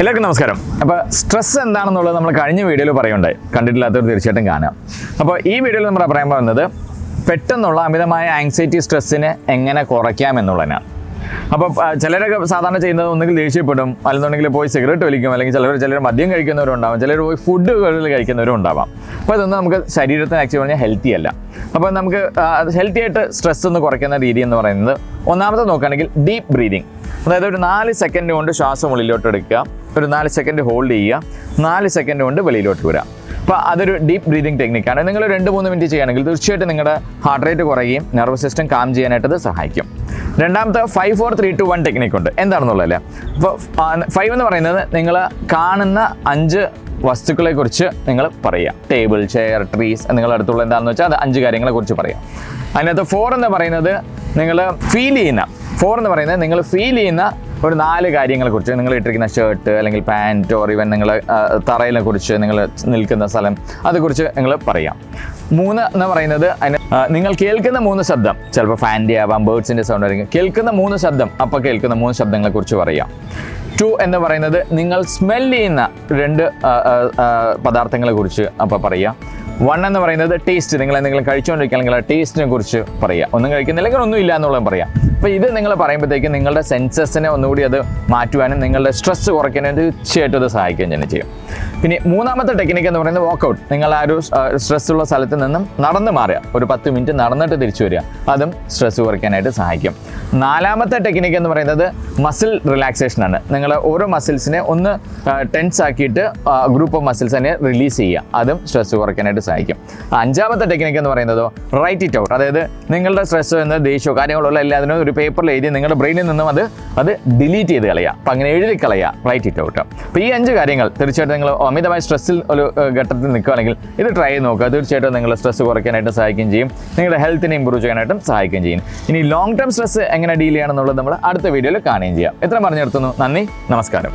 എല്ലാവർക്കും നമസ്കാരം. അപ്പോൾ സ്ട്രെസ് എന്താണെന്നുള്ളത് നമ്മൾ കഴിഞ്ഞ വീഡിയോയിൽ പറയുണ്ടായി. കണ്ടിട്ടില്ലാത്തവർ തീർച്ചയായിട്ടും കാണാം. അപ്പോൾ ഈ വീഡിയോയിൽ നമ്മൾ പറയാൻ പോകുന്നത് പെട്ടെന്നുള്ള അമിതമായ ആങ്സൈറ്റി സ്ട്രെസ്സിനെ എങ്ങനെ കുറയ്ക്കാം എന്നുള്ളതിനാണ്. അപ്പോൾ ചിലരൊക്കെ സാധാരണ ചെയ്യുന്നത് ഒന്നുകിൽ ദേഷ്യപ്പെടും, അല്ലെന്നുണ്ടെങ്കിൽ പോയി സിഗരറ്റ് വലിക്കും, അല്ലെങ്കിൽ ചിലർ മദ്യം കഴിക്കുന്നവരുണ്ടാവാം, ചിലർ പോയി ഫുഡ് കഴിക്കുന്നവരും ഉണ്ടാവാം. അപ്പോൾ ഇതൊന്നും നമുക്ക് ശരീരത്തിന് ആക്ച്വലി പറഞ്ഞാൽ ഹെൽത്തി അല്ല. അപ്പോൾ നമുക്ക് ഹെൽത്തി ആയിട്ട് സ്ട്രെസ് ഒന്ന് കുറയ്ക്കുന്ന രീതി എന്ന് പറയുന്നത് ഒന്നാമത്തെ നോക്കുകയാണെങ്കിൽ ഡീപ്പ് ബ്രീതിങ്. അതായത് ഒരു 4 സെക്കൻഡ് കൊണ്ട് ശ്വാസം ഉള്ളിലോട്ട് എടുക്കുക, ഒരു 4 സെക്കൻഡ് ഹോൾഡ് ചെയ്യുക, 4 സെക്കൻഡ് കൊണ്ട് വെളിയിലോട്ട് വരിക. അപ്പോൾ അതൊരു ഡീപ്പ് ബ്രീതിങ് ടെക്നിക്കാണ്. നിങ്ങൾ 2-3 മിനിറ്റ് ചെയ്യുകയാണെങ്കിൽ തീർച്ചയായിട്ടും നിങ്ങളുടെ ഹാർട്ട് റേറ്റ് കുറയുകയും നെർവസ് സിസ്റ്റം കാം ചെയ്യാനായിട്ട് ഇത് സഹായിക്കും. രണ്ടാമത്തെ 5-4-3-2-1 ടെക്നിക്കുണ്ട്. എന്താണെന്നുള്ളതല്ലേ. അപ്പോൾ 5 എന്ന് പറയുന്നത് നിങ്ങൾ കാണുന്ന 5 വസ്തുക്കളെ കുറിച്ച് നിങ്ങൾ പറയുക. ടേബിൾ, ചെയർ, ട്രീസ്, നിങ്ങളുടെ അടുത്തുള്ള എന്താണെന്ന് വെച്ചാൽ അത് 5 കാര്യങ്ങളെ കുറിച്ച് പറയാം. അതിനകത്ത് 4 എന്ന് പറയുന്നത് നിങ്ങൾ ഫീൽ ചെയ്യുന്ന ഒരു 4 കാര്യങ്ങളെ കുറിച്ച്, നിങ്ങൾ ഇട്ടിരിക്കുന്ന ഷർട്ട് അല്ലെങ്കിൽ പാൻറ്റ് ഓർ ഈവൻ നിങ്ങൾ തറയിനെ കുറിച്ച്, നിങ്ങൾ നിൽക്കുന്ന സ്ഥലം, അതേക്കുറിച്ച് നിങ്ങൾ പറയാം. 3 എന്ന് പറയുന്നത് നിങ്ങൾ കേൾക്കുന്ന 3 ശബ്ദം, ചിലപ്പോൾ ഫാൻ്റെ ആവാം, ബേർഡ്സിൻ്റെ സൗണ്ട് ആയിരിക്കും. കേൾക്കുന്ന 3 ശബ്ദം, അപ്പോൾ കേൾക്കുന്ന 3 ശബ്ദങ്ങളെ കുറിച്ച് പറയാം. 2 എന്ന് പറയുന്നത് നിങ്ങൾ സ്മെൽ ചെയ്യുന്ന 2 പദാർത്ഥങ്ങളെ കുറിച്ച് അപ്പോൾ പറയാം. 1 എന്ന് പറയുന്നത് ടേസ്റ്റ്, നിങ്ങൾ എന്തെങ്കിലും കഴിച്ചുകൊണ്ടിരിക്കുകയാണെങ്കിൽ ആ ടേസ്റ്റിനെ കുറിച്ച് പറയുക. ഒന്നും കഴിക്കുന്നില്ലെങ്കിൽ ഒന്നും ഇല്ല എന്നുള്ളത് പറയാം. അപ്പോൾ ഇത് നിങ്ങൾ പറയുമ്പോഴത്തേക്കും നിങ്ങളുടെ സെൻസസിനെ ഒന്നുകൂടി അത് മാറ്റുവാനും നിങ്ങളുടെ സ്ട്രെസ് കുറയ്ക്കാനും തീർച്ചയായിട്ടും അത് സഹായിക്കുകയും തന്നെ ചെയ്യും. പിന്നെ 3ാമത്തെ ടെക്നിക്ക് എന്ന് പറയുന്നത് വാക്കൗട്ട്. നിങ്ങൾ ആ ഒരു സ്ട്രെസ് ഉള്ള സ്ഥലത്ത് നിന്നും നടന്ന് മാറുക, ഒരു 10 മിനിറ്റ് നടന്നിട്ട് തിരിച്ചു വരിക. അതും സ്ട്രെസ് കുറയ്ക്കാനായിട്ട് സഹായിക്കും. 4ാമത്തെ ടെക്നിക്ക് എന്ന് പറയുന്നത് മസിൽ റിലാക്സേഷൻ ആണ്. നിങ്ങൾ ഓരോ മസിൽസിനെ ഒന്ന് ടെൻസ് ആക്കിയിട്ട് ഗ്രൂപ്പ് ഓഫ് മസിൽസ് തന്നെ റിലീസ് ചെയ്യുക. അതും സ്ട്രെസ് കുറയ്ക്കാനായിട്ട് സഹായിക്കും. 5ാമത്തെ ടെക്നിക്ക് എന്ന് പറയുന്നത് റൈറ്റ് ഇറ്റ് ഔട്ട്. അതായത് നിങ്ങളുടെ സ്ട്രെസ് എന്ന ദേഷ്യമോ കാര്യങ്ങളുള്ള എല്ലാത്തിനും ഒരു പേപ്പറിൽ എഴുതി നിങ്ങളുടെ ബ്രെയിനിൽ നിന്നും അത് ഡിലീറ്റ് ചെയ്ത് കളയുക. അപ്പോൾ അങ്ങനെ എഴുതി കളയുക, റൈറ്റ് ഇറ്റ് ഔട്ട്. അപ്പോൾ ഈ 5 കാര്യങ്ങൾ തീർച്ചയായിട്ടും നിങ്ങൾ അമിതമായ സ്ട്രെസ്സിൽ ഒരു ഘട്ടത്തിൽ നിൽക്കുകയാണെങ്കിൽ ഇത് ട്രൈ ചെയ്ത് നോക്കുക. തീർച്ചയായിട്ടും നിങ്ങളുടെ സ്ട്രെസ് കുറയ്ക്കാനായിട്ട് സഹായിക്കുകയും ചെയ്യും, നിങ്ങളുടെ ഹെൽത്തിനെ ഇമ്പ്രൂവ് ചെയ്യാനായിട്ടും സഹായിക്കുകയും ചെയ്യും. ഇനി ലോങ് ടേം സ്ട്രെസ് എങ്ങനെ ഡീൽ ചെയ്യണമെന്നുള്ളത് നമ്മൾ അടുത്ത വീഡിയോയിൽ കാണുകയും ചെയ്യാം. എത്ര പറഞ്ഞു നിർത്തുന്നു. നന്ദി, നമസ്കാരം.